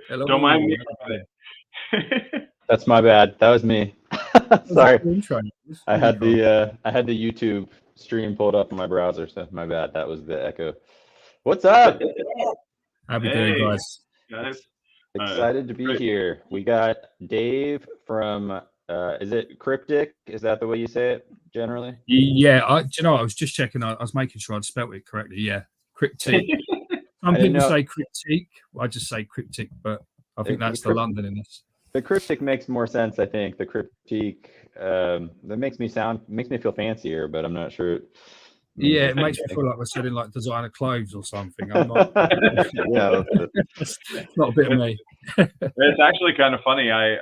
Hello. Don't mind me about it. That's my bad. That was me. Sorry. I had the YouTube stream pulled up in my browser, so my bad. That was the echo. What's up? How we doing, guys? Excited to be here. We got Dave from is it cryptiq? Is that the way you say it generally? Yeah, do you know, I was just checking. I was making sure I'd spelt it correctly. Yeah, cryptiq. Some people say cryptiq. I just say cryptiq, but I think that's the London in this. The cryptiq makes more sense, I think. The cryptiq that makes me feel fancier, but I'm not sure. Yeah, it makes me feel like we're selling like designer clothes or something. I'm not. Yeah, it's not a bit of me. It's actually kind of funny. I've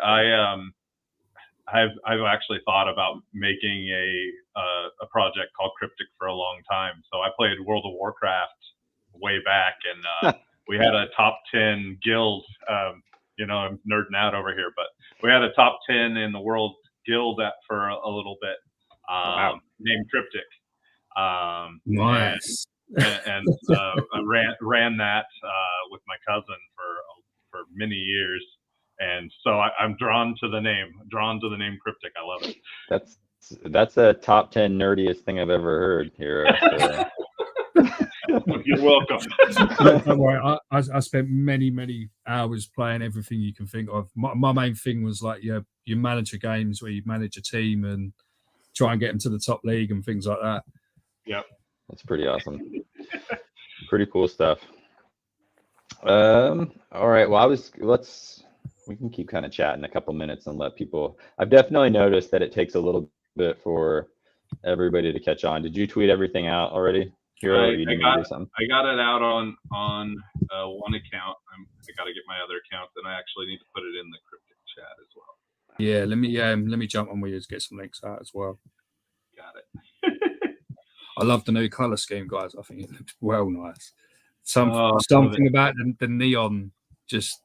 actually thought about making a project called cryptiq for a long time. So I played World of Warcraft way back, and we had a top 10 guild. You know, I'm nerding out over here, but we had a top 10 in the world guild for a little bit, named cryptiq. Nice. And I ran that with my cousin for many years, and so I'm drawn to the name cryptiq. I love it. That's a top 10 nerdiest thing I've ever heard here. So. You're welcome. Don't worry, I spent many hours playing everything you can think of. My main thing was like your manager games where you manage a team and try and get them to the top league and things like that. Yep. That's pretty awesome. Pretty cool stuff. All right. Well, we can keep kind of chatting a couple minutes and let people. I've definitely noticed that it takes a little bit for everybody to catch on. Did you tweet everything out already? I got it out on one account. I got to get my other account, and I actually need to put it in the cryptiq chat as well. Yeah, let me jump on with you to get some links out as well. Got it. I love the new color scheme, guys. I think it looks well nice. Something about the neon just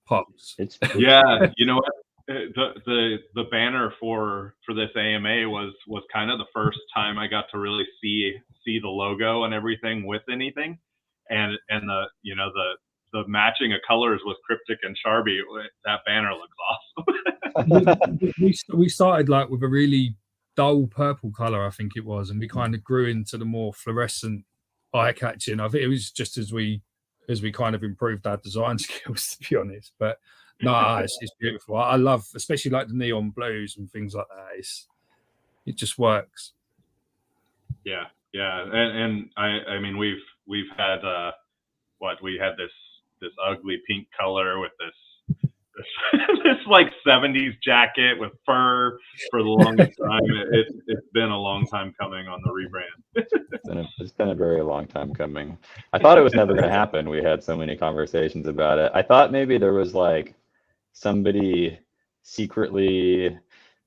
pops. Yeah, you know what? The banner for this AMA was kind of the first time I got to really see the logo and everything with anything, and the matching of colors with cryptiq and Sharbi. That banner looks awesome. we started like with a really dull purple color, I think it was, and we kind of grew into the more fluorescent, eye-catching. I think it was just as we kind of improved our design skills, to be honest. But no, it's beautiful. I love, especially like the neon blues and things like that. It just works. Yeah, and I mean we've had we had this ugly pink color with this like 70s jacket with fur for the longest time. It's been a long time coming on the rebrand. It's been a very long time coming. I thought it was never going to happen. We had so many conversations about it. I thought maybe there was like somebody secretly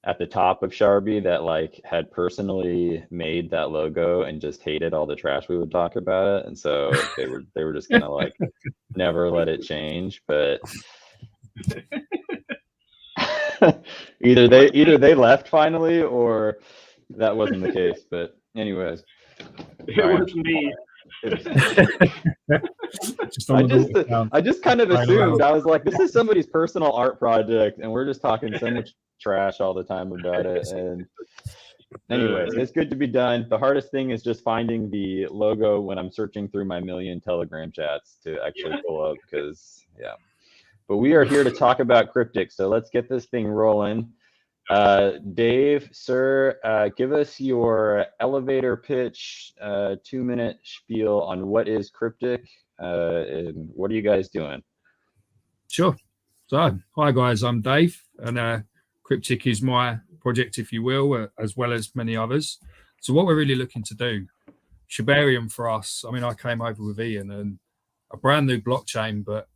at the top of Sharbi that like had personally made that logo and just hated all the trash we would talk about it, and so they were just gonna like never let it change. But either they left finally, or that wasn't the case. But anyways, it was me. I just kind of assumed. I was like, this is somebody's personal art project, and we're just talking so much trash all the time about it. And anyways, it's good to be done. The hardest thing is just finding the logo when I'm searching through my million Telegram chats to actually pull up, because but we are here to talk about cryptiq, so let's get this thing rolling. Dave, sir, give us your elevator pitch, 2-minute spiel on what is cryptiq and what are you guys doing? Sure. So, hi guys, I'm Dave, and cryptiq is my project, if you will, as well as many others. So what we're really looking to do, Sharbi for us, I mean, I came over with Ian and a brand new blockchain, but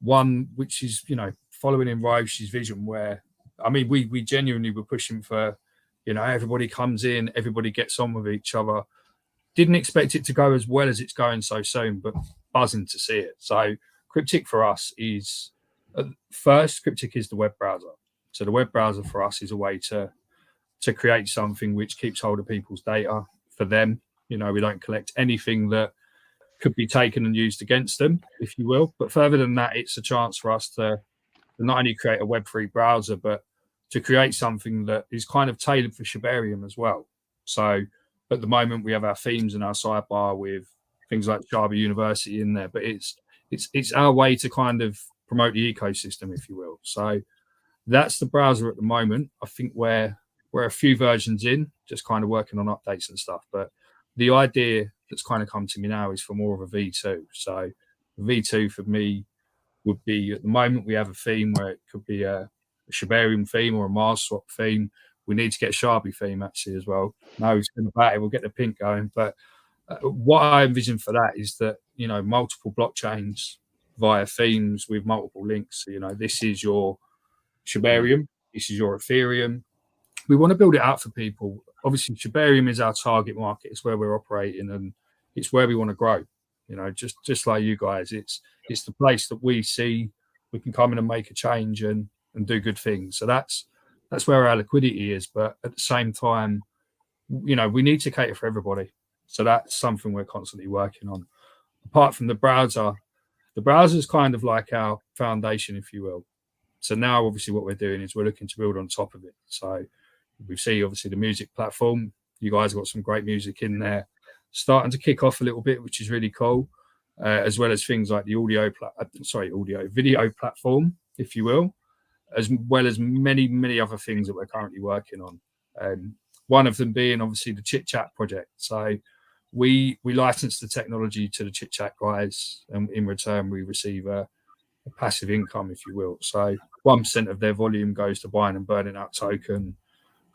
one which is, following in Roche's vision, where, I mean, we genuinely were pushing for, everybody comes in, everybody gets on with each other. Didn't expect it to go as well as it's going so soon, but buzzing to see it. So cryptiq for us is, first, cryptiq is the web browser. So the web browser for us is a way to create something which keeps hold of people's data for them. We don't collect anything that could be taken and used against them, if you will. But further than that, it's a chance for us to not only create a Web3 browser, but to create something that is kind of tailored for Shibarium as well. So at the moment, we have our themes and our sidebar with things like Sharbi University in there, but it's our way to kind of promote the ecosystem, if you will. So that's the browser at the moment. I think we're a few versions in, just kind of working on updates and stuff. But the idea that's kind of come to me now is for more of a V2. So V2 for me would be, at the moment we have a theme where it could be a Shibarium theme or a Mars swap theme. We need to get a Sharbi theme actually as well. No, it's been about it. We'll get the pink going. But what I envision for that is that, you know, multiple blockchains via themes with multiple links. So, you know, this is your Shibarium, this is your Ethereum. We want to build it out for people. Obviously, Shibarium is our target market. It's where we're operating, and it's where we want to grow. You know, just like you guys, it's the place that we see we can come in and make a change and do good things. So that's where our liquidity is. But at the same time, you know, we need to cater for everybody. So that's something we're constantly working on. Apart from the browser is kind of like our foundation, if you will. So now, obviously, what we're doing is we're looking to build on top of it. So we see, obviously, the music platform. You guys got some great music in there, starting to kick off a little bit, which is really cool, as well as things like the video platform, if you will, as well as many other things that we're currently working on. One of them being, obviously, the Chit Chat project. So we license the technology to the Chit Chat guys, and in return, we receive a passive income, if you will. So 1% of their volume goes to buying and burning out token,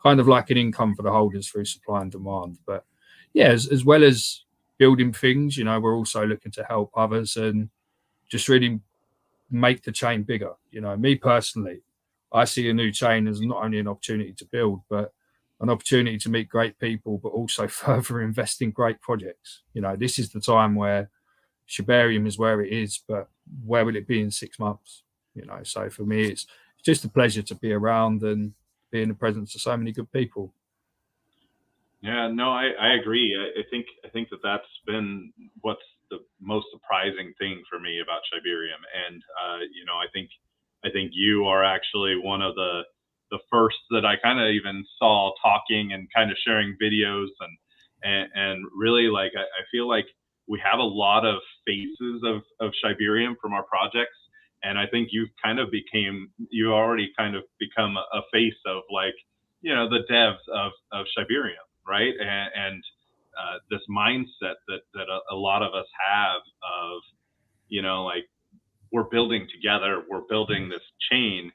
kind of like an income for the holders through supply and demand. But yeah, as well as building things, you know, we're also looking to help others and just really make the chain bigger. You know, me personally, I see a new chain as not only an opportunity to build, but an opportunity to meet great people, but also further invest in great projects. You know, this is the time where Shibarium is where it is, but where will it be in 6 months? You know, so for me, it's just a pleasure to be around and be in the presence of so many good people. Yeah, no, I agree. I think that that's been what's the most surprising thing for me about Shibarium. And you know, I think you are actually one of the first that I kind of even saw talking and kind of sharing videos and really, like, I feel like we have a lot of faces of Shibarium from our projects. And I think you already kind of become a face of, like, you know, the devs of Shibarium, right? And this mindset that a lot of us have of, you know, like, we're building together, we're building this chain,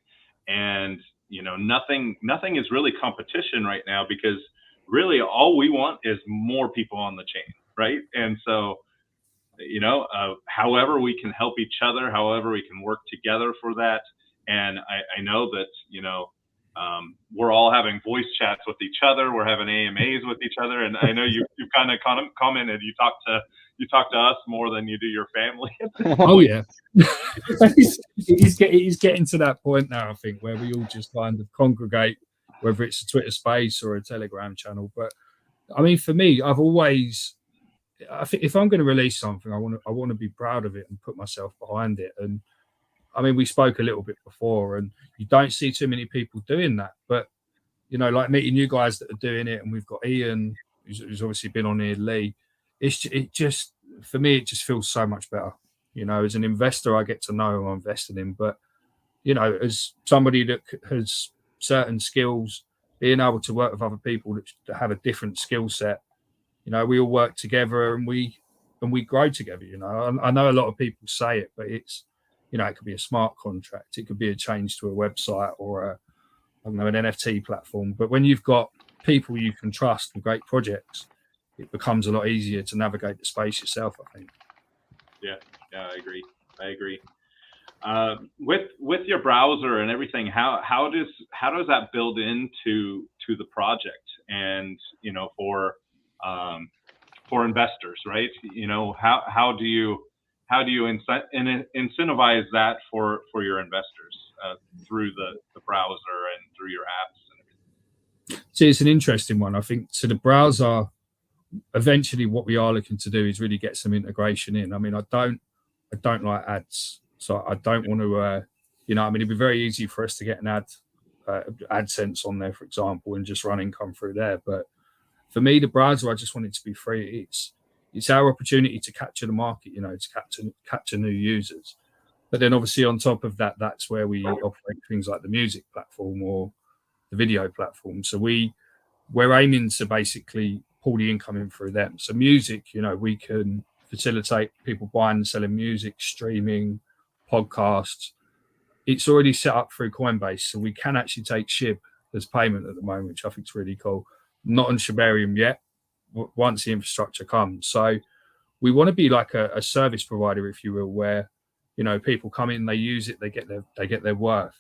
and, you know, nothing is really competition right now, because really all we want is more people on the chain, right? And so, you know, however we can help each other, however we can work together for that. And I know that, you know, we're all having voice chats with each other. We're having AMAs with each other. And I know you kind of commented, you talk to us more than you do your family. Oh yeah. He's getting to that point now, I think, where we all just kind of congregate, whether it's a Twitter space or a Telegram channel. But I mean, for me, I think if I'm going to release something, I want to be proud of it and put myself behind it. And I mean, we spoke a little bit before, and you don't see too many people doing that. But, you know, like meeting you guys that are doing it, and we've got Ian, who's obviously been on here, Lee. It just, for me, it just feels so much better. You know, as an investor, I get to know who I'm investing in. But, you know, as somebody that has certain skills, being able to work with other people that have a different skill set, you know, we all work together and we grow together. You know, I know a lot of people say it, but it's, you know, it could be a smart contract, it could be a change to a website or an NFT platform. But when you've got people you can trust and great projects, it becomes a lot easier to navigate the space yourself, I think. Yeah, I agree. With your browser and everything, how does that build into the project? And, you know, for investors, right? You know, how do you incentivize that for your investors through the browser and through your apps? See, it's an interesting one, I think. So the browser, eventually what we are looking to do is really get some integration in. I mean, I don't like ads, so I don't want to, you know, I mean, it'd be very easy for us to get an AdSense on there, for example, and just run income through there. But for me, the browser, I just want it to be free. It's our opportunity to capture the market, you know, to capture new users. But then obviously on top of that, that's where we operate things like the music platform or the video platform. So we're aiming to basically pull the income in through them. So music, you know, we can facilitate people buying and selling music, streaming, podcasts. It's already set up through Coinbase, so we can actually take SHIB as payment at the moment, which I think is really cool. Not on Shibarium yet, once the infrastructure comes. So we want to be like a service provider, if you will, where, you know, people come in, they use it, they get their worth.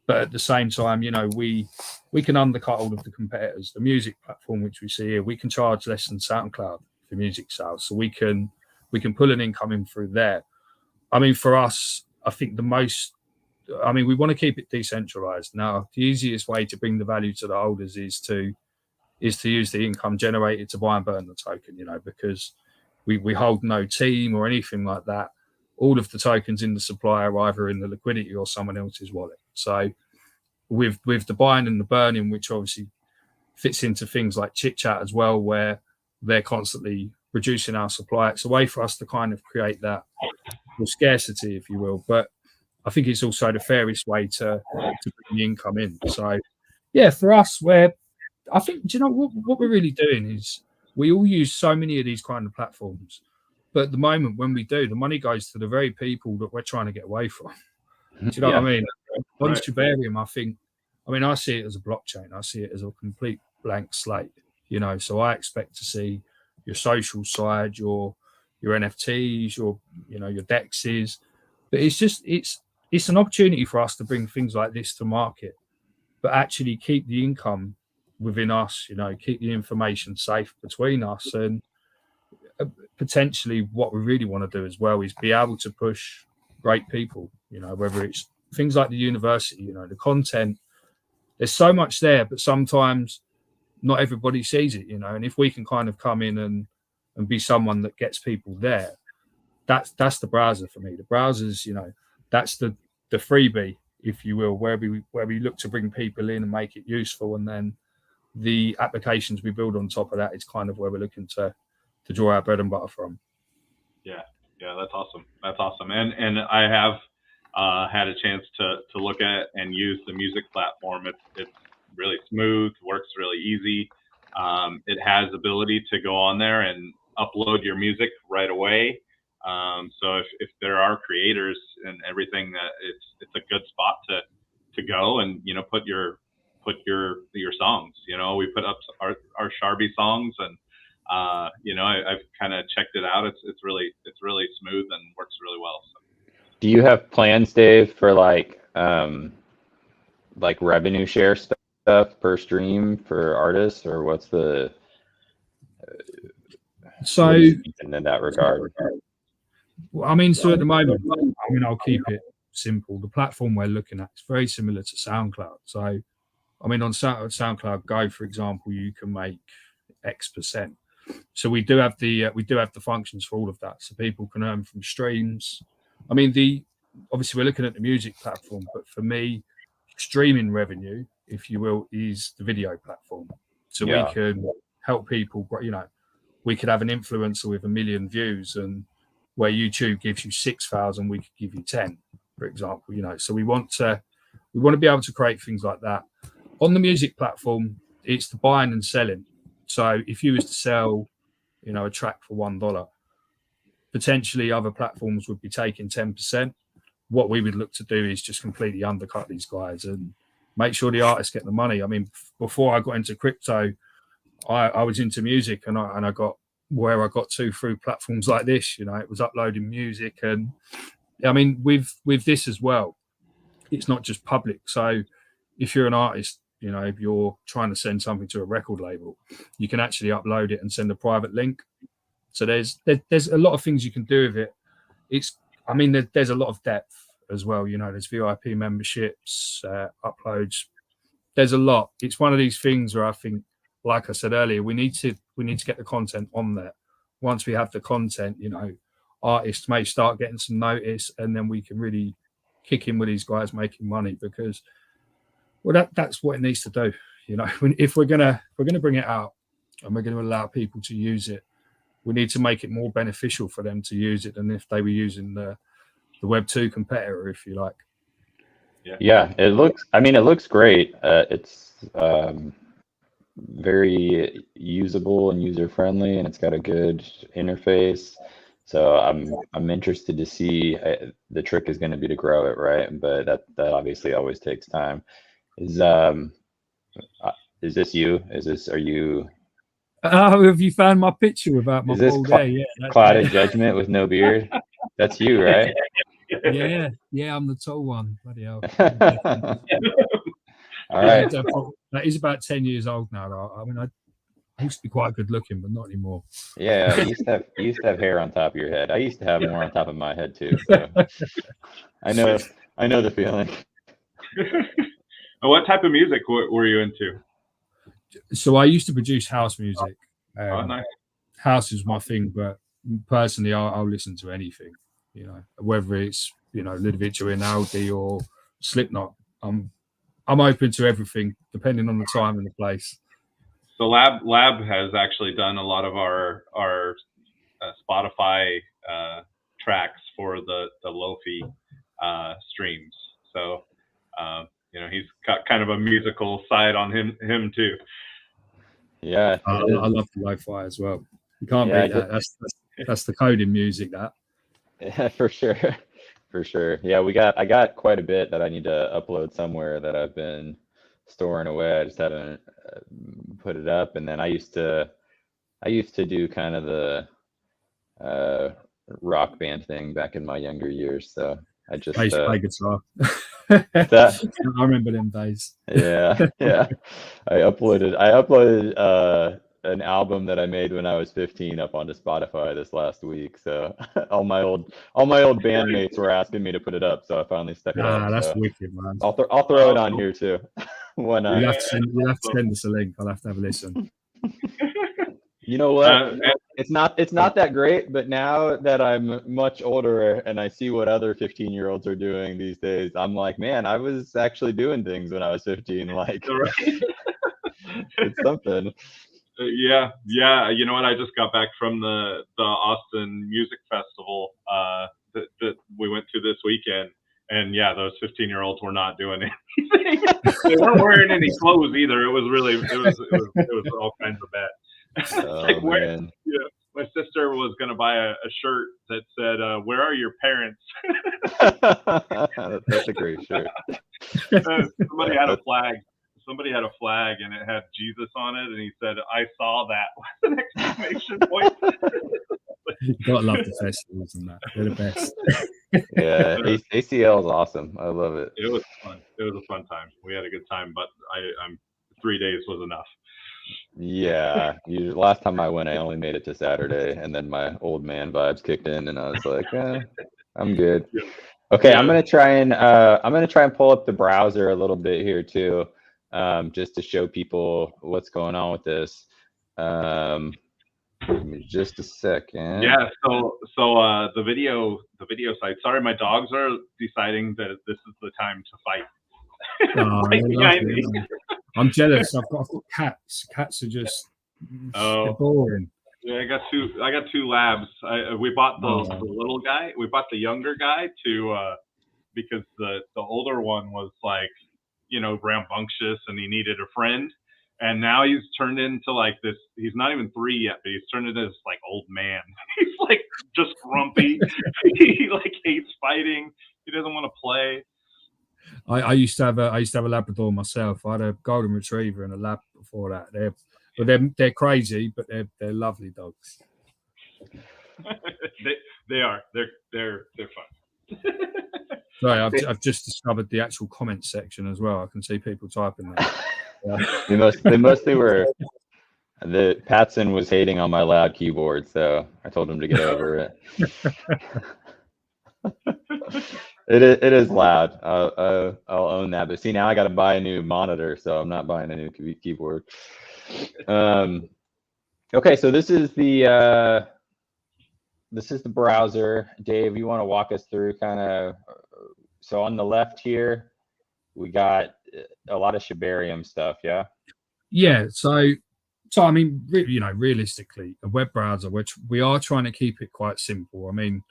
But at the same time, you know, we can undercut all of the competitors. The music platform, which we see here, we can charge less than SoundCloud for music sales, so we can pull an income in through there. I mean, for us, I think we want to keep it decentralized. Now, the easiest way to bring the value to the holders is to use the income generated to buy and burn the token, you know, because we hold no team or anything like that. All of the tokens in the supply are either in the liquidity or someone else's wallet. So with the buying and the burning, which obviously fits into things like Chit Chat as well, where they're constantly reducing our supply, it's a way for us to kind of create that scarcity, if you will. But I think it's also the fairest way to bring the income in. So yeah, for us, I think, do you know what we're really doing is we all use so many of these kind of platforms. But at the moment, when we do, the money goes to the very people that we're trying to get away from. Do you know what I mean? On Shibarium, I see it as a blockchain. I see it as a complete blank slate, you know. So I expect to see your social side, your NFTs, your DEXs. But it's an opportunity for us to bring things like this to market, but actually keep the income within us, you know, keep the information safe between us. And potentially what we really want to do as well is be able to push great people, you know, whether it's things like the university, you know, the content, there's so much there, but sometimes not everybody sees it, you know. And if we can kind of come in and be someone that gets people there, that's the browser for me. The browser's, you know, that's the freebie, if you will, where we look to bring people in and make it useful, and then the applications we build on top of that is kind of where we're looking to draw our bread and butter from. Yeah, that's awesome. And I have had a chance to look at and use the music platform. It's really smooth, works really easy. It has ability to go on there and upload your music right away. So if there are creators and everything, that it's a good spot to go and, you know, put your songs. You know, we put up our Sharbi songs, and you know, I've kind of checked it out. It's really smooth and works really well. So. Do you have plans, Dave, for like revenue share stuff per stream for artists, or what's the in that regard? Well, I mean, so at the moment, I mean, I'll keep it simple. The platform we're looking at is very similar to SoundCloud. So, I mean, on SoundCloud Go, for example, you can make X%. So we do have the functions for all of that, so people can earn from streams. I mean, obviously we're looking at the music platform, but for me, streaming revenue, if you will, is the video platform. So we can help people. You know, we could have an influencer with 1 million views, and where YouTube gives you 6,000, we could give you 10, for example. You know, so we want to be able to create things like that. On the music platform, it's the buying and selling. So if you was to sell, you know, a track for $1, potentially other platforms would be taking 10%. What we would look to do is just completely undercut these guys and make sure the artists get the money. I mean, before I got into crypto, I was into music, and I got where I got to through platforms like this. You know, it was uploading music, and I mean, with this as well, it's not just public. So if you're an artist, you know, if you're trying to send something to a record label, you can actually upload it and send a private link. So there's a lot of things you can do with it. There's a lot of depth as well. You know, there's VIP memberships, uploads. There's a lot. It's one of these things where I think, like I said earlier, we need to we need to get the content on there. Once we have the content, you know, artists may start getting some notice, and then we can really kick in with these guys making money, because well, that's what it needs to do. You know, if we're gonna bring it out and we're going to allow people to use it, we need to make it more beneficial for them to use it than if they were using the Web 2 competitor, if you like. Yeah, it looks great. It's very usable and user friendly, and it's got a good interface. So I'm interested to see. The trick is going to be to grow it, right? But that obviously always takes time. Is this you? Are you? Oh, have you found my picture without my bald hair? Yeah, Clouded Judgment with no beard. That's you, right? Yeah, I'm the tall one. Bloody hell. All right. That is about 10 years old now, though. I mean, I used to be quite good looking, but not anymore. Yeah, you used to have hair on top of your head. I used to have more on top of my head too. So I know the feeling. What type of music were you into? So I used to produce house music. Nice. House is my thing, but personally, I'll listen to anything. You know, whether it's, you know, Ludovic or Rinaldi or Slipknot, I'm open to everything, depending on the time and the place. So Lab has actually done a lot of our Spotify tracks for the Lo-fi streams. So you know, he's got kind of a musical side on him too. Yeah, I love the lo-fi as well. You can't beat that. That's the coding music. That. Yeah, for sure. Yeah, I got quite a bit that I need to upload somewhere that I've been storing away. I just haven't put it up. And then I used to do kind of the rock band thing back in my younger years. So I used to play guitar. I remember them days. Yeah. I uploaded an album that I made when I was 15 up onto Spotify this last week. So all my old bandmates were asking me to put it up, so I finally stuck it up. That's so wicked, man. I'll throw it on here too. Why not? You'll have to send us a link. I'll have to have a listen. You know what? It's not that great, but now that I'm much older and I see what other 15-year-olds are doing these days, I'm like, man, I was actually doing things when I was 15. Like, it's something. Yeah. You know what? I just got back from the Austin Music Festival that we went to this weekend, and yeah, those 15-year-olds were not doing anything. They weren't wearing any clothes either. It was all kinds of bad. Man. Yeah, my sister was gonna buy a shirt that said, "Where are your parents?" That's a great shirt. Somebody had a flag. Somebody had a flag, and it had Jesus on it, and he said, "I saw that." With an exclamation point. You gotta love the festivals and that. They're the best. Yeah, ACL is awesome. I love it. It was fun. It was a fun time. We had a good time, but I'm 3 days was enough. Yeah, last time I went, I only made it to Saturday, and then my old man vibes kicked in, and I was like, I'm good. Okay, yeah. I'm gonna try and pull up the browser a little bit here too, just to show people what's going on with this. Give me just a second. Yeah, so the video site. Sorry, my dogs are deciding that this is the time to fight. Right behind me. I'm jealous. I've got cats. Cats are just they're boring. Yeah, I got two labs. We bought the little guy. We bought the younger guy because the older one was like, you know, rambunctious and he needed a friend. And now he's turned into like this. He's not even 3 yet, but he's turned into this like old man. He's like just grumpy. He like hates fighting. He doesn't want to play. I used to have a Labrador myself. I had a golden retriever and a lab before that. They're crazy, but they're lovely dogs. they are. They're fun. Sorry, I've just discovered the actual comment section as well. I can see people typing there. Yeah. They mostly were. The Patson was hating on my loud keyboard, so I told him to get over it. It is loud. I'll own that. But see, now I got to buy a new monitor, so I'm not buying a new keyboard. Okay, so this is the browser. Dave, you want to walk us through kind of, so on the left here, we got a lot of Shibarium stuff, yeah? Yeah, so I mean, realistically, a web browser, which we are trying to keep it quite simple. I mean,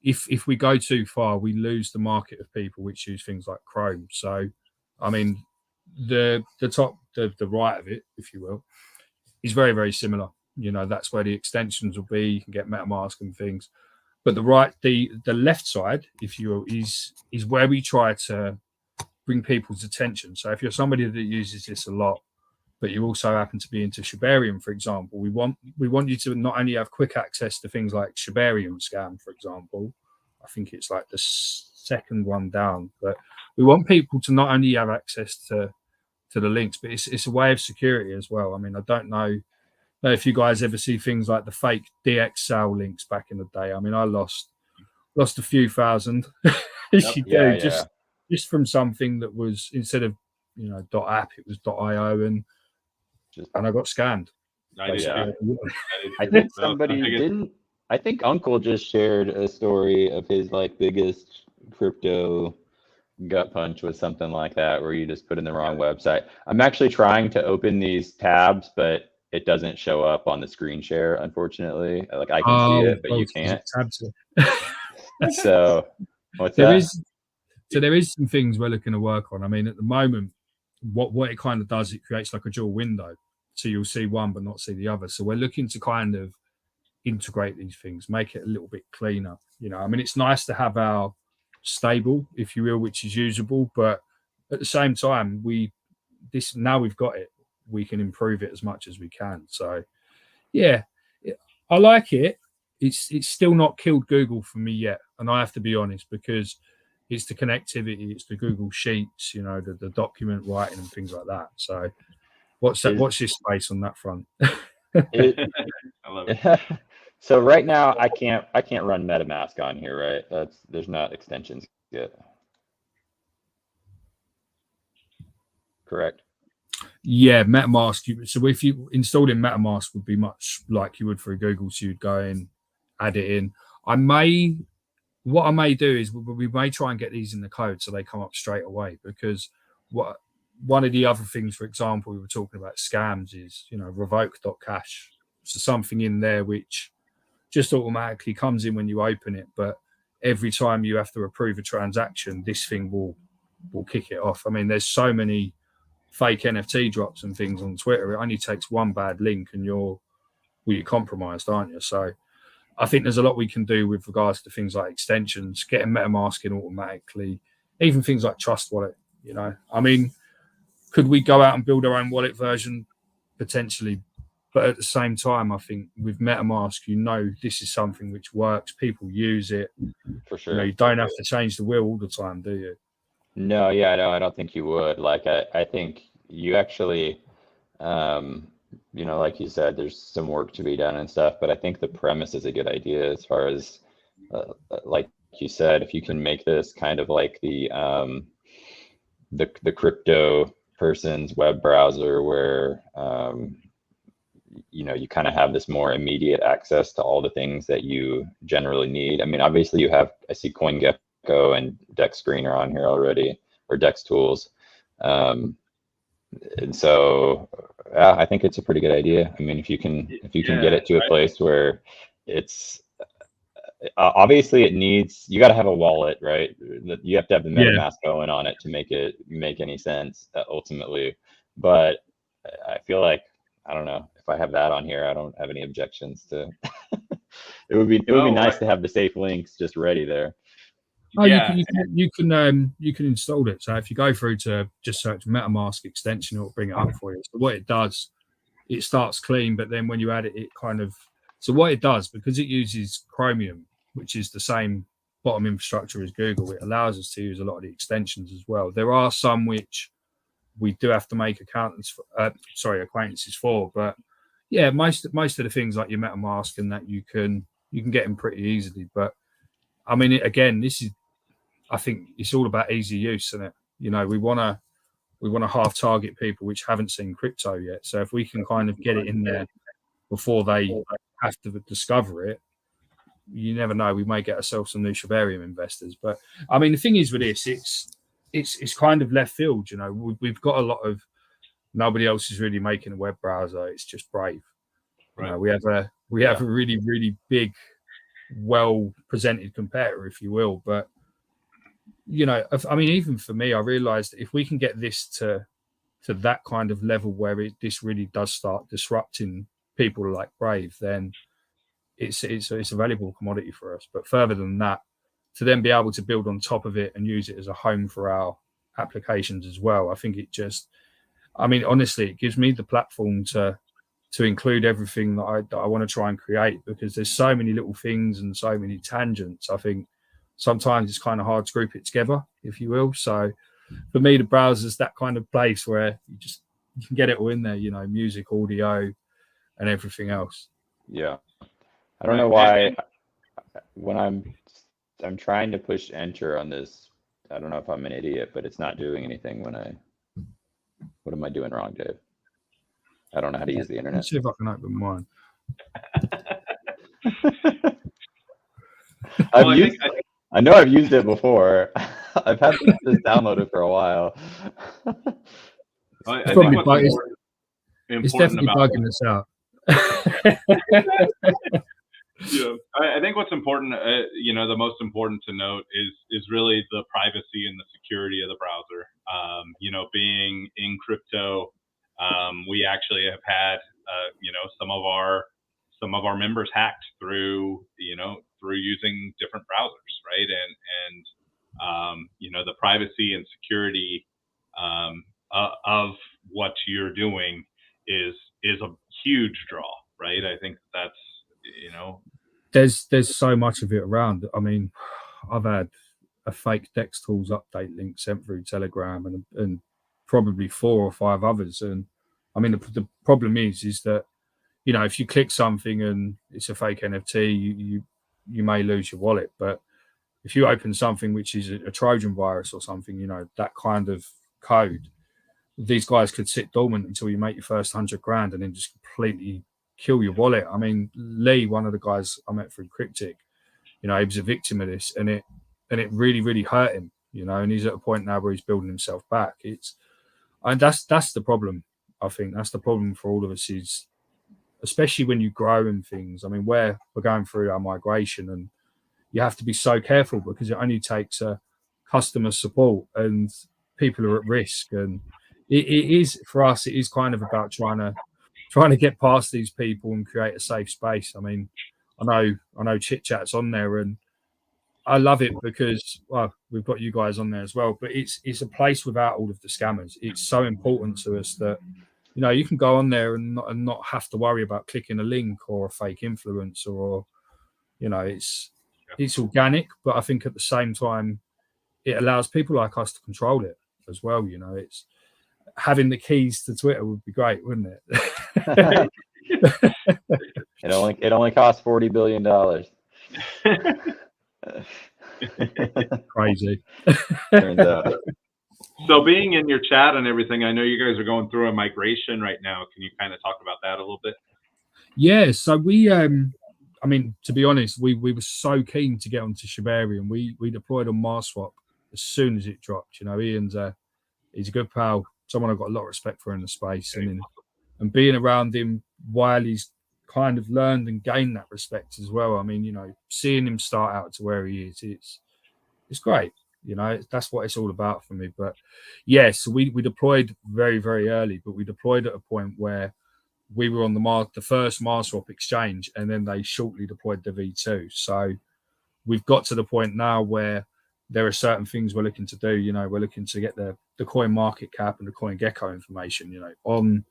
if we go too far, we lose the market of people which use things like Chrome. So, I mean, the right of it, if you will, is very, very similar. That's where the extensions will be. You can get MetaMask and things. But the left side, if you will, is where we try to bring people's attention. So if you're somebody that uses this a lot, but you also happen to be into Shibarium, for example, we want you to not only have quick access to things like Shibarium Scam, for example. I think it's like the second one down, but we want people to not only have access to the links, but it's a way of security as well. I mean, I don't know if you guys ever see things like the fake DXL links back in the day. I mean, I lost a few thousand. Yep. You do, Yeah, just from something that was, instead of .app, it was .io, and I got scammed. I think somebody didn't. I think Uncle just shared a story of his like biggest crypto gut punch was something like that, where you just put in the wrong website. I'm actually trying to open these tabs, but it doesn't show up on the screen share, unfortunately. Like I can see it, but you can't. So what's that? There is some things we're looking to work on. I mean, at the moment, what it kind of does, it creates like a dual window. So you'll see one but not see the other. So we're looking to kind of integrate these things, make it a little bit cleaner. I mean, it's nice to have our stable, if you will, which is usable, but at the same time, now we've got it, we can improve it as much as we can. So yeah, I like it. It's still not killed Google for me yet, and I have to be honest, because it's the connectivity, it's the Google Sheets, the document writing and things like that. So what's your space on that front? I love it. So right now I can't run MetaMask on here, right? There's not extensions yet. Correct. Yeah, MetaMask. So if you installed in MetaMask, would be much like you would for Google. So you'd go in, add it in. What I may do is we may try and get these in the code so they come up straight away, because one of the other things, for example, we were talking about scams is, revoke.cash. So something in there which just automatically comes in when you open it, but every time you have to approve a transaction, this thing will kick it off. I mean, there's so many fake NFT drops and things on Twitter. It only takes one bad link and you're compromised, aren't you? So I think there's a lot we can do with regards to things like extensions, getting MetaMask in automatically, even things like Trust Wallet. I mean, could we go out and build our own wallet version? Potentially. But at the same time, I think with MetaMask, this is something which works. People use it. For sure. You don't have to change the wheel all the time, do you? No, yeah, no, I don't think you would. Like, I think you actually, like you said, there's some work to be done and stuff, but I think the premise is a good idea as far as, like you said, if you can make this kind of like the crypto person's web browser where, you kind of have this more immediate access to all the things that you generally need. I mean, obviously I see CoinGecko and Dex Screen are on here already, or Dex Tools. And so I think it's a pretty good idea. I mean, if you can get it to a place where it's obviously you got to have a wallet, right? You have to have the MetaMask going on it to make it make any sense ultimately. But I feel like, I don't know, if I have that on here, I don't have any objections to. It would be nice to have the safe links just ready there. Oh, yeah. you can install it. So if you go through to just search MetaMask extension, it'll bring it up for you. So what it does, it starts clean, but then when you add it, it kind of. So what it does, because it uses Chromium, which is the same bottom infrastructure as Google, it allows us to use a lot of the extensions as well. There are some which we do have to make acquaintances for, but yeah, most of the things like your MetaMask and that you can get them pretty easily. But I mean, I think it's all about easy use, isn't it? We want to half target people which haven't seen crypto yet. So if we can kind of get it in there before they have to discover it. You never know. We may get ourselves some new Shabarium investors. But I mean, the thing is with this, it's kind of left field. You know, we've got a lot of, nobody else is really making a web browser. It's just Brave. Right. You know, we have a really, really big, well presented competitor, if you will. But you know, I mean, even for me, I realized that if we can get this to that kind of level where this really does start disrupting people like Brave, then it's a valuable commodity for us. But further than that, to then be able to build on top of it and use it as a home for our applications as well, I think it just, I mean, honestly, it gives me the platform to include everything that I want to try and create, because there's so many little things and so many tangents. I think sometimes it's kind of hard to group it together, if you will. So for me, the browser's that kind of place where you can get it all in there, you know, music, audio, and everything else. Yeah. I don't know why when I'm trying to push enter on this, I don't know if I'm an idiot, but it's not doing anything when what am I doing wrong, Dave? I don't know how to use the internet. Let's see if I can open mine. I know I've used it before. I've had this downloaded for a while. I think what's it's definitely bugging us out. Yeah, I think what's important, you know, the most important to note is really the privacy and the security of the browser. You know, being in crypto, we actually have had, you know, some of our members hacked through using different browsers, right? And you know, the privacy and security of what you're doing is a huge draw, right? I think that's, you know, there's so much of it around. I mean, I've had a fake DexTools update link sent through Telegram and probably 4 or 5 others. And I mean, the problem is that, you know, if you click something and it's a fake NFT, you may lose your wallet. But if you open something which is a Trojan virus or something, you know, that kind of code, these guys could sit dormant until you make your first 100 grand and then just completely kill your wallet. I mean, Lee, one of the guys I met through cryptiq, you know, he was a victim of this, and it really, really hurt him, you know, and he's at a point now where he's building himself back. And that's the problem. I think that's the problem for all of us, is especially when you grow and things. I mean, we're going through our migration, and you have to be so careful because it only takes customer support and people are at risk. And it is, for us, it is kind of about trying to get past these people and create a safe space. I mean, I know Chit Chat's on there, and I love it because, well, we've got you guys on there as well, but it's a place without all of the scammers. It's so important to us that, you know, you can go on there and not have to worry about clicking a link or a fake influencer, or, you know, it's organic, but I think at the same time it allows people like us to control it as well. You know, it's having the keys to Twitter would be great, wouldn't it? It only costs $40 billion. Crazy. Turns out. So being in your chat and everything, I know you guys are going through a migration right now. Can you kind of talk about that a little bit? Yeah, so we I mean, to be honest, we were so keen to get onto Shabarium. We deployed on MarsSwap as soon as it dropped. You know, Ian's he's a good pal, someone I've got a lot of respect for in the space, and being around him while he's kind of learned and gained that respect as well. I mean, you know, seeing him start out to where he is, it's great. You know, that's what it's all about for me. But yes, so we deployed very, very early, but we deployed at a point where we were on the first MarsSwap exchange, and then they shortly deployed the V2. So we've got to the point now where there are certain things we're looking to do. You know, we're looking to get the coin market cap and the coin gecko information. You know, on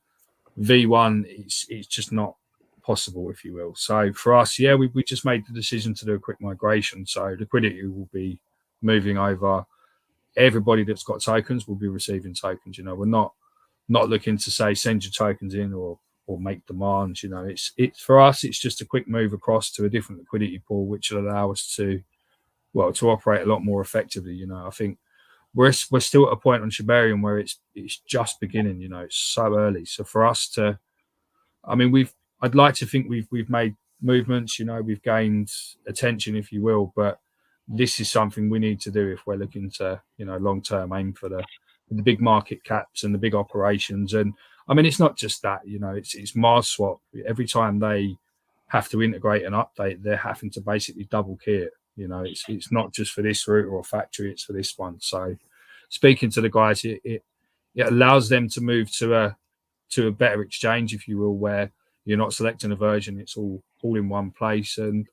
V1, it's just not possible, if you will. So for us, yeah, we just made the decision to do a quick migration. So liquidity will be moving over. Everybody that's got tokens will be receiving tokens. You know, we're not looking to say send your tokens in or make demands. You know, it's for us, it's just a quick move across to a different liquidity pool, which will allow us to operate a lot more effectively. You know, I think we're still at a point on Shabarium where it's just beginning. You know, it's so early. So for us to, I mean, I'd like to think we've made movements, you know, we've gained attention, if you will, but this is something we need to do if we're looking to, you know, long term aim for the big market caps and the big operations. And I mean, it's not just that, you know, it's Mars swap. Every time they have to integrate an update, they're having to basically double key it. You know, it's not just for this router or factory, it's for this one. So speaking to the guys, it allows them to move to a better exchange, if you will, where you're not selecting a version, it's all in one place. And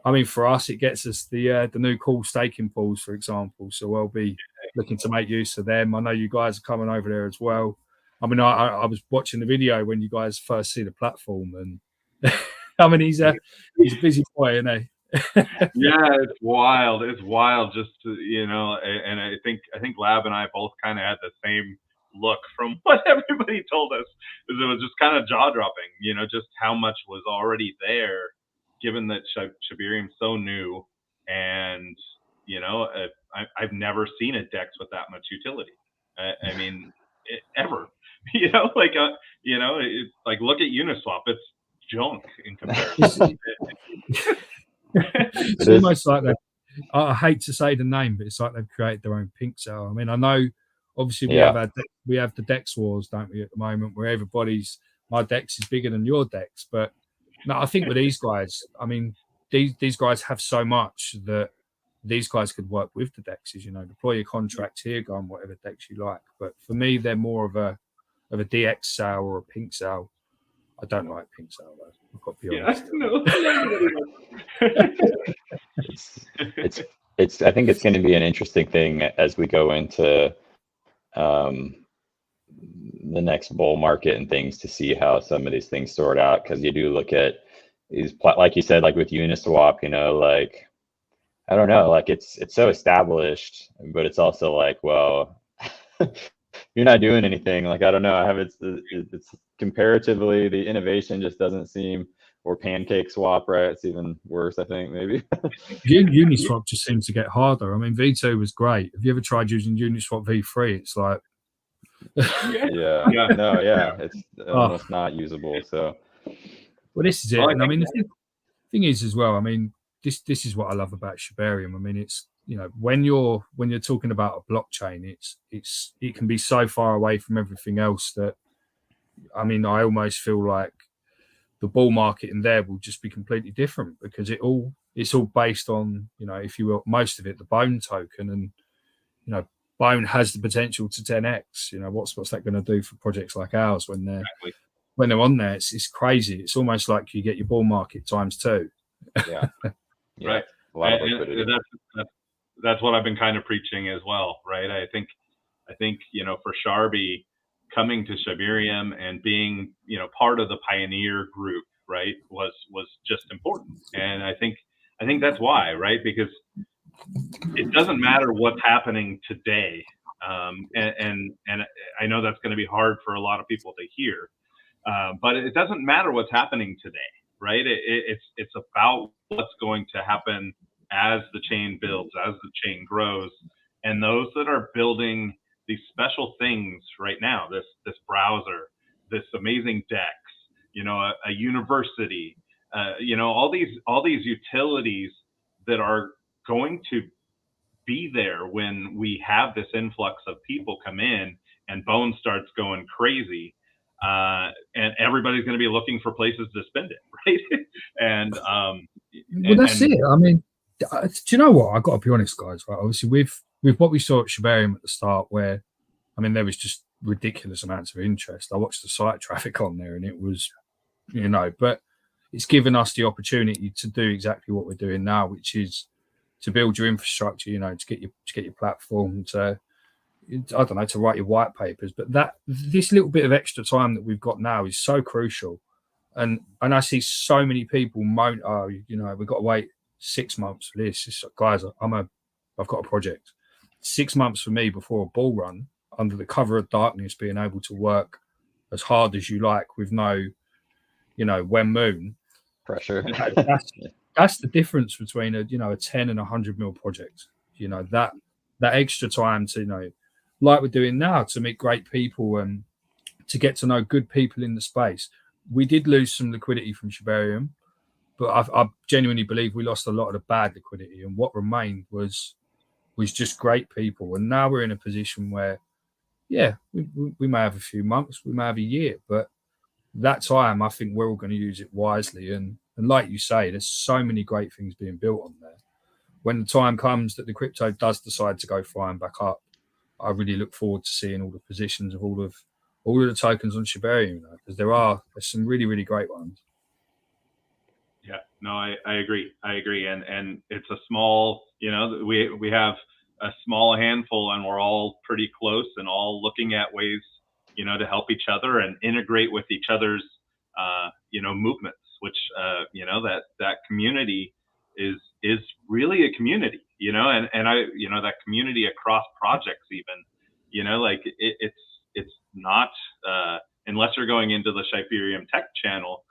I mean, for us, it gets us the new cool staking pools, for example. So we'll be looking to make use of them. I know you guys are coming over there as well. I mean, I was watching the video when you guys first see the platform, and I mean, he's a busy boy, isn't he? Yeah, it's wild. It's wild just to, you know, and I think Lab and I both kind of had the same look from what everybody told us. It was just kind of jaw dropping, you know, just how much was already there, given that Shibarium's so new, and you know, I've never seen a DEX with that much utility. I mean, ever. You know, like you know, it's like, look at Uniswap. It's junk in comparison. It's almost like that. I hate to say the name, but it's like they've created their own pink cell. I mean, I know obviously we have the DEX wars, don't we, at the moment, where my DEX is bigger than your DEX. But no, I think with these guys, I mean, these guys have so much that these guys could work with the DEXs, you know, deploy your contract here, go on whatever DEX you like. But for me, they're more of a DX cell or a pink cell. I don't like pink cell though. I've got to be honest. It's I think it's going to be an interesting thing as we go into the next bull market and things, to see how some of these things sort out, because you do look at these, like you said, like with Uniswap, you know, like, I don't know, like it's so established, but it's also like, well, you're not doing anything. Like, I don't know, it's comparatively, the innovation just doesn't seem, or pancake swap, right? It's even worse, I think, maybe. Uniswap just seems to get harder. I mean, V2 was great. Have you ever tried using Uniswap V3? It's like it's almost not usable. So well, this is it. And I mean, the thing is as well, I mean, this is what I love about Shibarium. I mean, it's, you know, when you're talking about a blockchain, it can be so far away from everything else that, I mean, I almost feel like the bull market in there will just be completely different, because it's all based on, you know, if you will, most of it, the Bone token. And, you know, Bone has the potential to 10x. You know, what's that going to do for projects like ours when they're on there? It's crazy. It's almost like you get your bull market times 2. Yeah. Right. A lot of liquidity. That's what I've been kind of preaching as well, right? I think, you know, for Sharbi, coming to Shibarium and being, you know, part of the pioneer group, right, was just important. And I think that's why, right? Because it doesn't matter what's happening today. And I know that's going to be hard for a lot of people to hear, but it doesn't matter what's happening today, right? It's about what's going to happen as the chain builds, as the chain grows, and those that are building these special things right now, this browser, this amazing DEX, you know, a university, you know, all these utilities that are going to be there when we have this influx of people come in and Bone starts going crazy, and everybody's going to be looking for places to spend it, right? And that's it. I mean, do you know what? I've got to be honest, guys. Right? Obviously, with what we saw at Shibarium at the start, where, I mean, there was just ridiculous amounts of interest. I watched the site traffic on there, and it was, you know, but it's given us the opportunity to do exactly what we're doing now, which is to build your infrastructure, you know, to get your platform, to, I don't know, to write your white papers. But this little bit of extra time that we've got now is so crucial. And I see so many people moan, oh, you know, we've got to wait 6 months for this. It's like, guys, I've got a project. 6 months for me before a bull run, under the cover of darkness, being able to work as hard as you like with no, you know, when moon pressure. That's the difference between a 10 and 100 mil project. You know, that extra time to, you know, like we're doing now, to meet great people and to get to know good people in the space. we did lose some liquidity from Shibarium, but I genuinely believe we lost a lot of the bad liquidity, and what remained was just great people. And now we're in a position where, yeah, we may have a few months, we may have a year, but that time I think we're all going to use it wisely. And like you say, there's so many great things being built on there. When the time comes that the crypto does decide to go flying back up, I really look forward to seeing all the positions of all of the tokens on Shibarium, because there's some really, really great ones. Yeah, no, I agree. And it's a small, we have a small handful, and we're all pretty close and all looking at ways, to help each other and integrate with each other's, movements, which, that community is really a community, and I, that community across projects even, like it's not, unless you're going into the Shibarium Tech channel,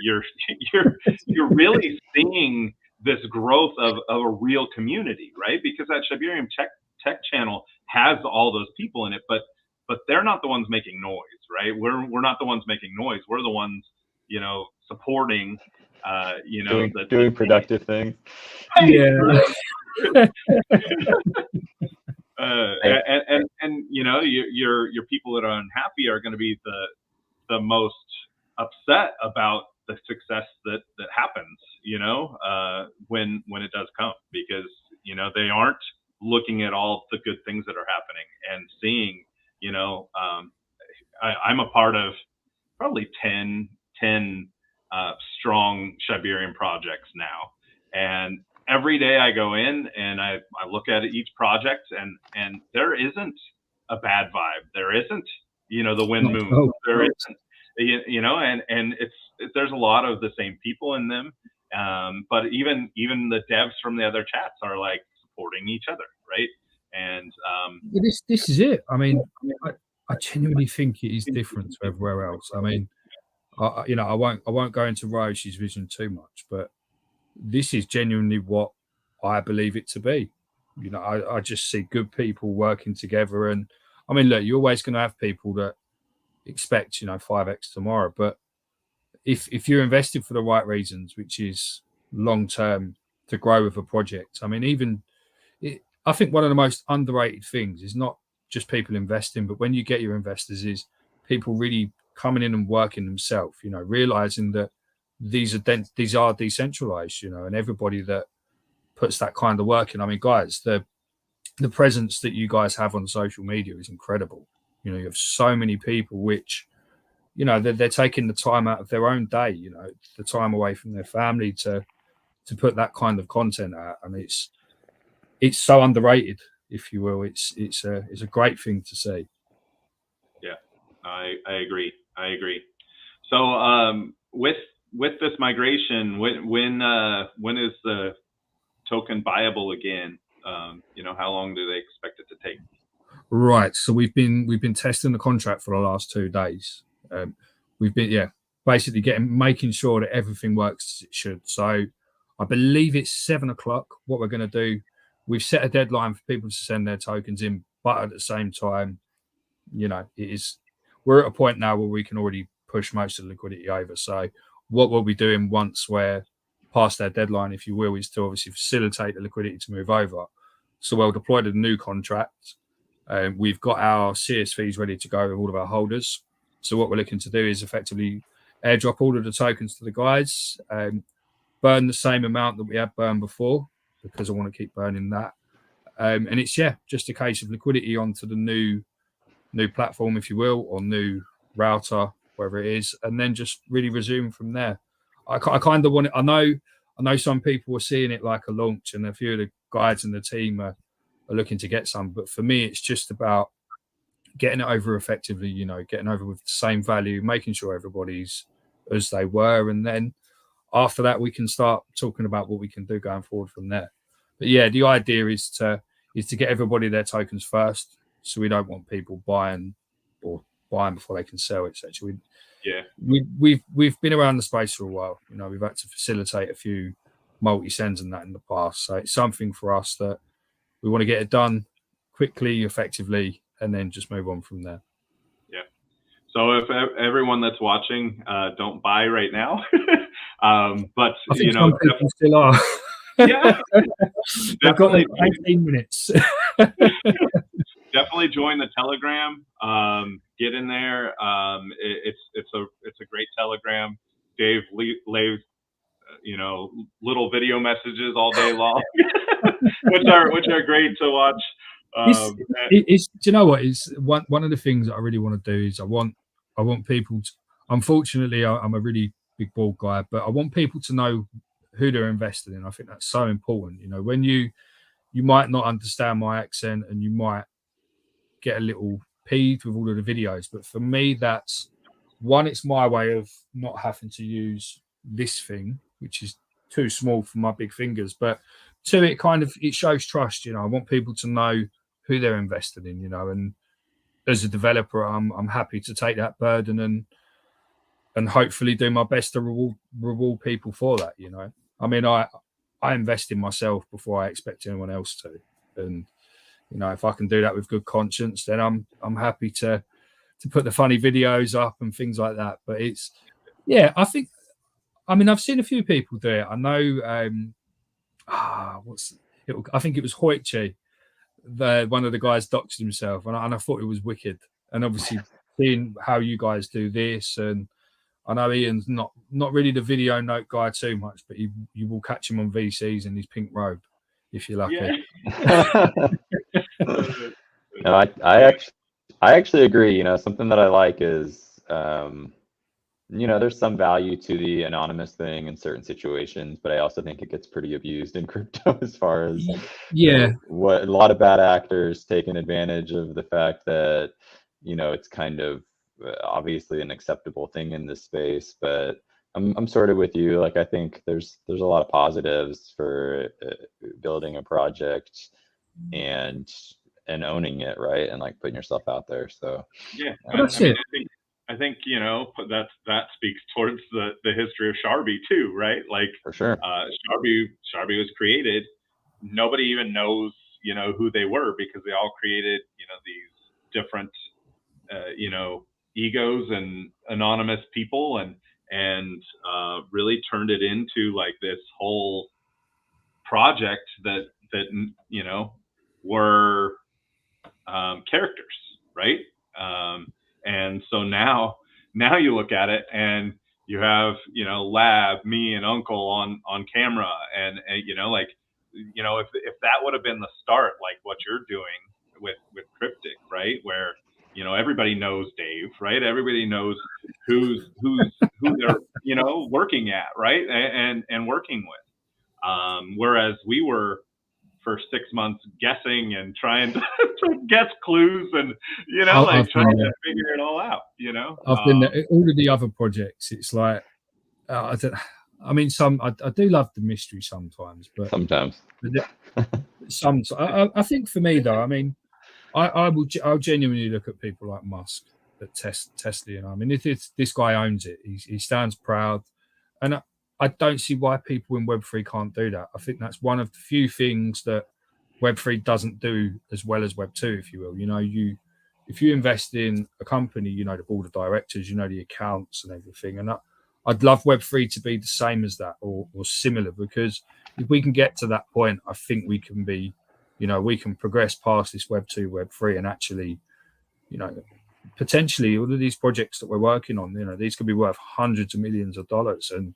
you're really seeing this growth of a real community, right? Because that Shibarium Tech channel has all those people in it, but they're not the ones making noise, right? We're not the ones making noise. We're the ones, supporting, doing productive things. Yeah. And your people that are unhappy are going to be the most upset about the success that happens, when it does come, because they aren't looking at all the good things that are happening and seeing, I'm a part of probably 10 strong Shibarium projects now, and every day I go in and I look at each project, and there isn't a bad vibe, there isn't the wind moon, there isn't, and there's a lot of the same people in them, but even the devs from the other chats are like supporting each other, right? And this is it. I mean, I genuinely think it is different to everywhere else. I mean, I won't go into Roshi's vision too much, but this is genuinely what I believe it to be. I just see good people working together, and I mean, look, you're always going to have people that expect 5x tomorrow, but if you're invested for the right reasons, which is long term to grow with a project, I mean, I think one of the most underrated things is not just people investing, but when you get your investors, is people really coming in and working themselves, realizing that these are decentralized, and everybody that puts that kind of work in. I mean, guys, the presence that you guys have on social media is incredible. You have so many people which, they're taking the time out of their own day, the time away from their family to put that kind of content out. I mean, it's so underrated, if you will. It's a great thing to see. Yeah, I agree. So with this migration, when is the token viable again? How long do they expect it to take? Right. So we've been testing the contract for the last 2 days. We've been basically making sure that everything works as it should. So I believe it's 7 o'clock. What we're going to do, we've set a deadline for people to send their tokens in, but at the same time, we're at a point now where we can already push most of the liquidity over. So what we'll be doing once we're past our deadline, if you will, is to obviously facilitate the liquidity to move over. So we'll deploy the new contract. We've got our CSVs ready to go with all of our holders. So what we're looking to do is effectively airdrop all of the tokens to the guys, burn the same amount that we had burned before, because I want to keep burning that. And it's just a case of liquidity onto the new platform, if you will, or new router, wherever it is, and then just really resume from there. I kind of want it. I know some people are seeing it like a launch, and a few of the guys in the team are looking to get some. But for me, it's just about getting it over effectively, getting over with the same value, making sure everybody's as they were. And then after that, we can start talking about what we can do going forward from there. But yeah, the idea is to get everybody their tokens first. So we don't want people buying before they can sell it. Essentially, we've been around the space for a while. We've had to facilitate a few multi-sends and that in the past. So it's something for us that we want to get it done quickly, effectively, and then just move on from there. Yeah. So if everyone that's watching, don't buy right now. But I think some people still are. Yeah, They've got 18 minutes. Definitely join the Telegram. Get in there. It's a great Telegram. Dave lays little video messages all day long, which are great to watch. Do you know what? It's one of the things that I really want to do is I want people to, unfortunately I'm a really big bald guy, but I want people to know who they're invested in. I think that's so important. When you might not understand my accent and you might get a little peeved with all of the videos, but for me, that's one, it's my way of not having to use this thing, which is too small for my big fingers, but two, it shows trust. I want people to know who they're invested in, and as a developer, I'm happy to take that burden and hopefully do my best to reward people for that. I mean, I invest in myself before I expect anyone else to, and if I can do that with good conscience, then I'm happy to put the funny videos up and things like that. But I I've seen a few people do it. I know I think it was Hoichi, one of the guys doxed himself, and I thought it was wicked. And obviously seeing how you guys do this, and I know Ian's not really the video note guy too much, but you will catch him on VCs in his pink robe if you're lucky. Yeah. No, I actually agree. Something that I like is there's some value to the anonymous thing in certain situations, but I also think it gets pretty abused in crypto as far as what a lot of bad actors taking advantage of the fact that it's kind of obviously an acceptable thing in this space. But I'm sort of with you. Like, I think there's a lot of positives for building a project and owning it, right, and like putting yourself out there. So I think that speaks towards the history of Sharbi too, right? Like, for sure, Sharbi was created. Nobody even knows who they were, because they all created these different egos and anonymous people, and really turned it into like this whole project that were characters, right? And so now you look at it and you have Lab, me, and Uncle on camera, and if that would have been the start, like what you're doing with cryptiq, right, where everybody knows Dave, right? Everybody knows who they're working at, right, and working with. Whereas we were for 6 months guessing and trying to guess clues and trying to figure it all out. I've been there. All of the other projects, it's like I do love the mystery sometimes, but I think for me though, I mean, I'll genuinely look at people like Musk that test Tesla. I mean, if this guy owns it, he stands proud, and I don't see why people in Web3 can't do that. I think that's one of the few things that Web3 doesn't do as well as Web2, if you will. If you invest in a company, the board of directors, the accounts and everything. And I'd love Web3 to be the same as that or similar, because if we can get to that point, I think we can be, we can progress past this Web2, Web3, and actually, potentially all of these projects that we're working on, these could be worth hundreds of millions of dollars. And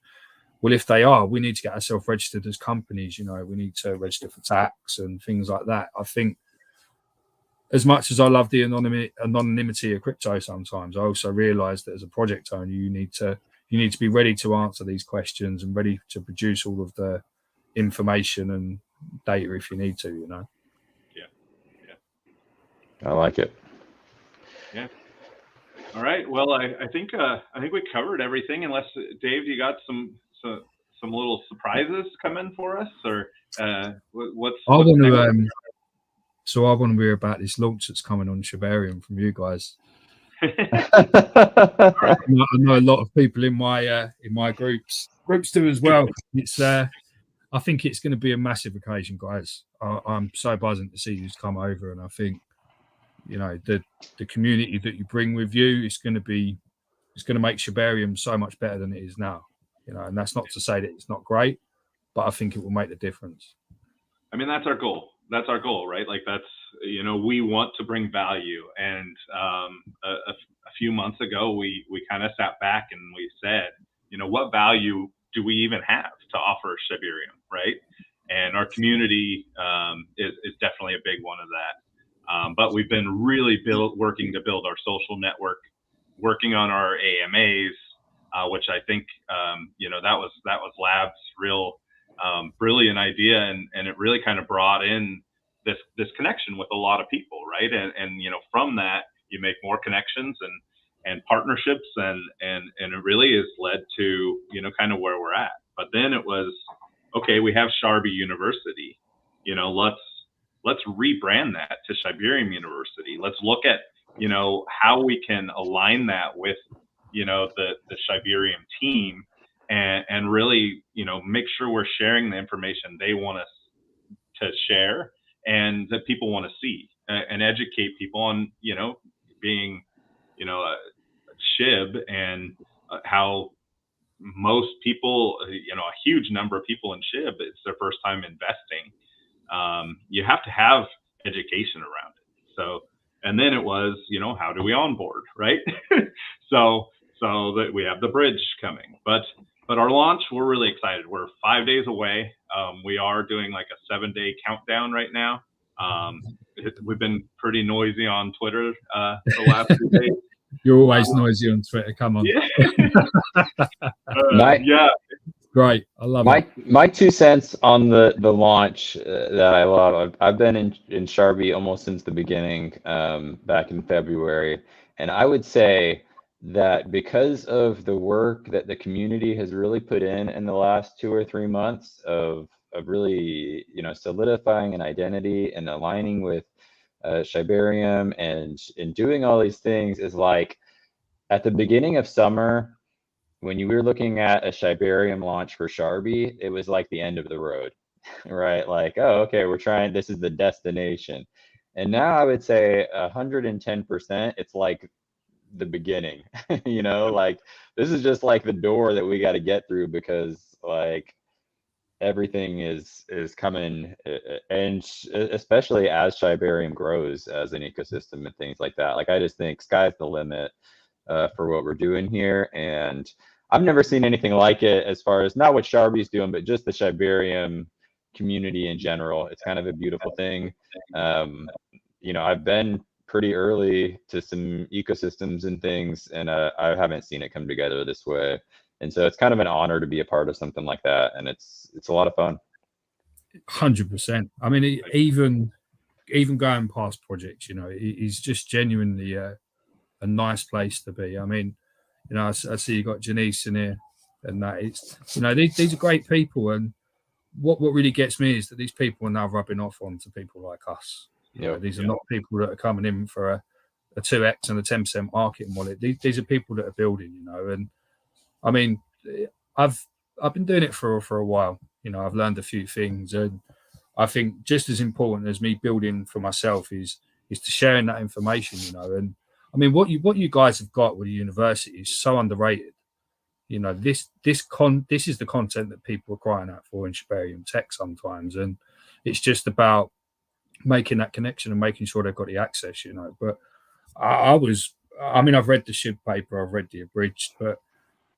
well, if they are, we need to get ourselves registered as companies. We need to register for tax and things like that. I think as much as I love the anonymity of crypto, sometimes I also realize that as a project owner, you need to be ready to answer these questions and ready to produce all of the information and data if you need to. Yeah. I like it. Yeah. All right. Well, I think we covered everything. Unless Dave, you got some little surprises coming for us, or what's next? So I want to hear about this launch that's coming on Sharbi from you guys. I know a lot of people in my groups do as well. It's I think it's going to be a massive occasion, guys. I'm so buzzing to see you come over, and I think you know, the community that you bring with you is going to make Shibarium so much better than it is now. You know, and that's not to say that it's not great, but I think it will make the difference. I mean, that's our goal. That's our goal, right? Like that's, you know, we want to bring value. And a few months ago, we kind of sat back and we said, you know, what value do we even have to offer Shibarium, right? And our community is definitely a big one of that. But we've been really working to build our social network, working on our AMAs, which I think, you know, that was Lab's real brilliant idea, and it really kind of brought in this connection with a lot of people, right? And you know, from that you make more connections and partnerships, and it really has led to, you know, kind of where we're at. But then it was, okay, we have Sharbi University, you know, let's rebrand that to Shibarium University. Let's look at, you know, how we can align that with, you know, the Shibarium team, and really, you know, make sure we're sharing the information they want us to share and that people want to see, and educate people on, you know, being, you know, a SHIB, and how most people, you know, a huge number of people in SHIB, it's their first time investing. You have to have education around it. So, and then it was, you know, how do we onboard, right? so that we have the bridge coming, but our launch, we're really excited. We're 5 days away. We are doing like a 7-day countdown right now. We've been pretty noisy on Twitter the last few days. You're always noisy on Twitter. Come on. Yeah. Yeah. Great. I love it. My 2 cents on the launch that I love. I've been in Sharbi almost since the beginning, back in February, and I would say that because of the work that the community has really put in the last 2 or 3 months of really, you know, solidifying an identity and aligning with Shibarium and doing all these things, is like at the beginning of summer, when you were looking at a Shibarium launch for Sharbi, it was like the end of the road, right? Like, oh, okay, this is the destination. And now I would say 110%, it's like the beginning, you know, like this is just like the door that we got to get through, because like everything is coming, and especially as Shibarium grows as an ecosystem and things like that. Like I just think sky's the limit for what we're doing here, and I've never seen anything like it, as far as not what Sharbi's doing, but just the Shibarium community in general. It's kind of a beautiful thing. You know, I've been pretty early to some ecosystems and things, and I haven't seen it come together this way. And so it's kind of an honor to be a part of something like that, and it's a lot of fun. 100%. I mean, even going past projects, you know, it's just genuinely a nice place to be. I mean, you know, I see you got Janice in here, and that it's, you know, these are great people, and what really gets me is that these people are now rubbing off onto people like us. You know, these are not people that are coming in for a 2x and a 10% marketing wallet. These are people that are building, you know. And I mean, I've been doing it for a while. You know, I've learned a few things, and I think just as important as me building for myself is to sharing that information, you know. And I mean, what you guys have got with the university is so underrated. You know, this is the content that people are crying out for in Shibarium Tech sometimes, and it's just about making that connection and making sure they've got the access, you know. But I mean, I've read the SHIB paper, I've read the abridged, but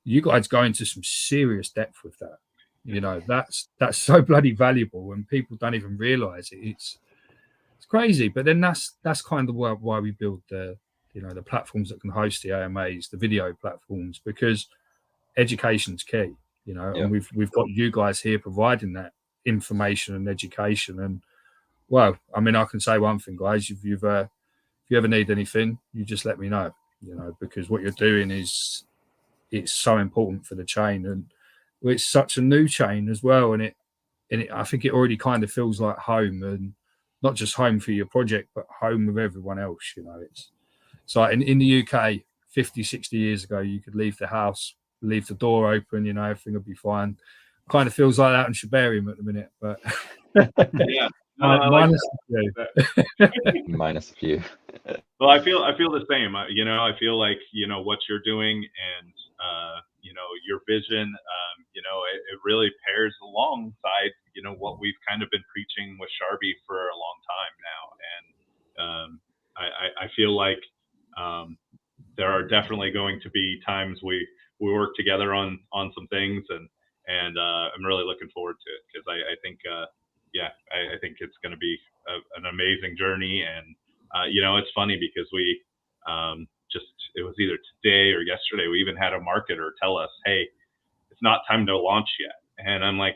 you guys go into some serious depth with that. You know, that's so bloody valuable, and people don't even realize it. It's crazy. But then that's kind of why we build the platforms that can host the AMAs, the video platforms, because education's key, you know. And we've got you guys here providing that information and education. And well, I mean, I can say one thing, guys. If you ever need anything, you just let me know, you know, because what you're doing it's so important for the chain, and it's such a new chain as well. And I think it already kind of feels like home, and not just home for your project, but home with everyone else. You know, it's like in the UK, 50, 60 years ago, you could leave the house, leave the door open, you know, everything would be fine. Kind of feels like that in Shibarium at the minute, but yeah. minus a few. Minus a few. Well, I feel the same. You know, I feel like, you know, what you're doing and, you know, your vision, you know, it really pairs alongside, you know, what we've kind of been preaching with Sharbi for a long time now. And I feel like there are definitely going to be times we work together on some things, and I'm really looking forward to it, because I think, yeah, I think it's going to be an amazing journey. And you know, it's funny because we it was either today or yesterday, we even had a marketer tell us, hey, it's not time to launch yet. And I'm like,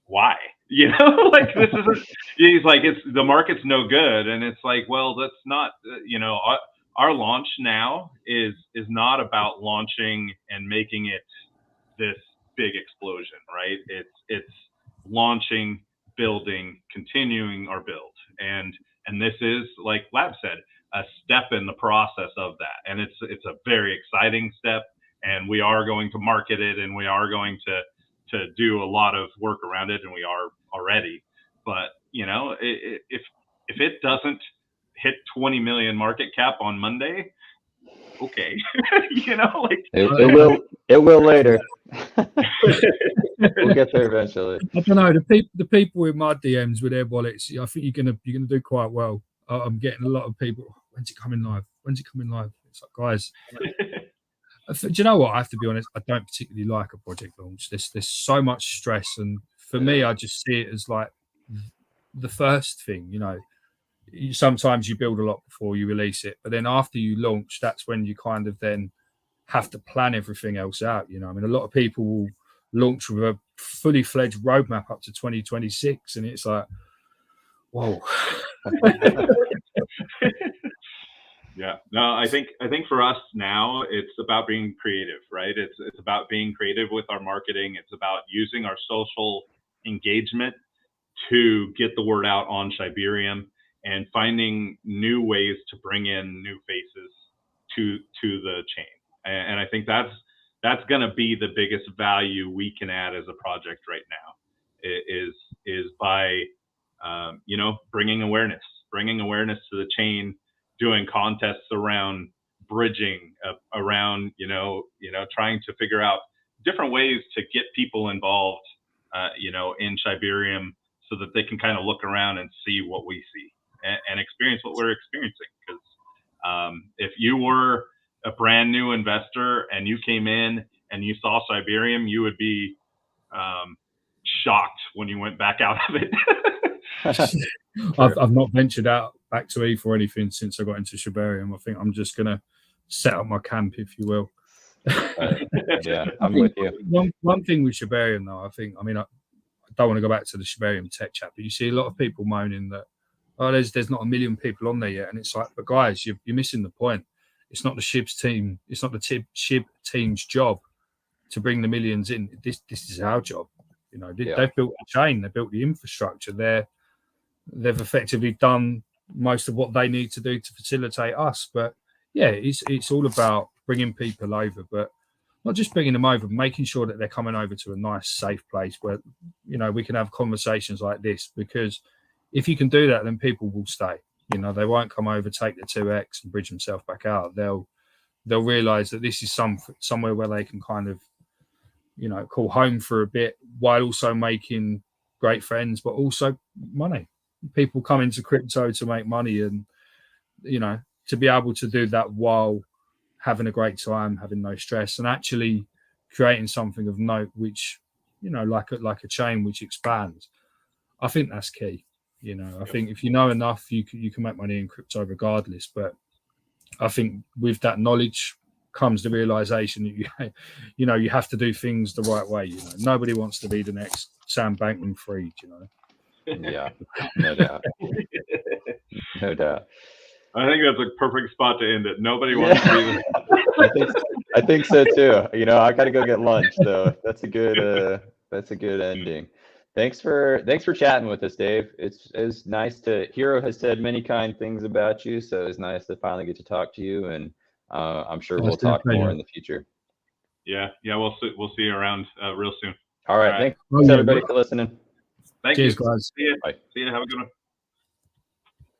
why? You know, like, this isn't, he's like, it's, the market's no good. And it's like, well, that's not, you know, our launch now is not about launching and making it this big explosion, right? It's launching, building, continuing our build. And this is, like Lab said, a step in the process of that. And it's a very exciting step, and we are going to market it, and we are going to do a lot of work around it, and we are already. But, you know, if it doesn't hit 20 million market cap on Monday, okay. You know, like, it will later. We'll get there eventually. I don't know, the people with my DMs with their wallets, I think you're gonna do quite well. I'm getting a lot of people, when's it coming live? When's it coming live? It's like, guys, do you know what? I have to be honest, I don't particularly like a project launch. There's so much stress, and for me, I just see it as like the first thing, you know. Sometimes you build a lot before you release it, but then after you launch, that's when you kind of then have to plan everything else out. You know, I mean, a lot of people will launch with a fully fledged roadmap up to 2026, and it's like, whoa. Yeah, no, I think for us now, it's about being creative, right? It's about being creative with our marketing. It's about using our social engagement to get the word out on Shibarium, and finding new ways to bring in new faces to the chain. And I think that's going to be the biggest value we can add as a project right now, is by you know, bringing awareness to the chain, doing contests around bridging, around you know trying to figure out different ways to get people involved, you know, in Shibarium, so that they can kind of look around and see what we see, and experience what we're experiencing. Because if you were a brand new investor and you came in and you saw Shibarium, you would be shocked when you went back out of it. I've not ventured out back to ETH or anything since I got into Shibarium. I think I'm just gonna set up my camp, if you will. Yeah, I'm with you. One thing with Shibarium, though, I mean, I don't want to go back to the Shibarium tech chat, but you see a lot of people moaning that, oh, there's not 1 million people on there yet, and it's like, but guys, you're missing the point. It's not the SHIB's team. It's not the SHIB team's job to bring the millions in. This is our job. You know, they've built the chain. They built the infrastructure. They've effectively done most of what they need to do to facilitate us. But yeah, it's all about bringing people over, but not just bringing them over, making sure that they're coming over to a nice, safe place where, you know, we can have conversations like this. Because if you can do that, then people will stay. You know, they won't come over, take the 2x and bridge themselves back out. They'll realize that this is somewhere where they can kind of, you know, call home for a bit, while also making great friends, but also money. People come into crypto to make money, and, you know, to be able to do that while having a great time, having no stress, and actually creating something of note, which, you know, like a chain which expands. I think that's key. You know, I think if you know enough, you can make money in crypto regardless. But I think with that knowledge comes the realization that you have to do things the right way. You know, nobody wants to be the next Sam Bankman-Fried. You know. Yeah, no doubt. No doubt. I think that's a perfect spot to end it. Nobody wants to be I think so too. You know, I got to go get lunch, so that's a good ending. Thanks for chatting with us, Dave. It's nice to. Hero has said many kind things about you, so it's nice to finally get to talk to you, and I'm sure we'll talk more in the future. Yeah, we'll see you around real soon. All right. Thanks everybody for listening. Thank Cheers, you. guys. See you. Bye. See you. Have a good one.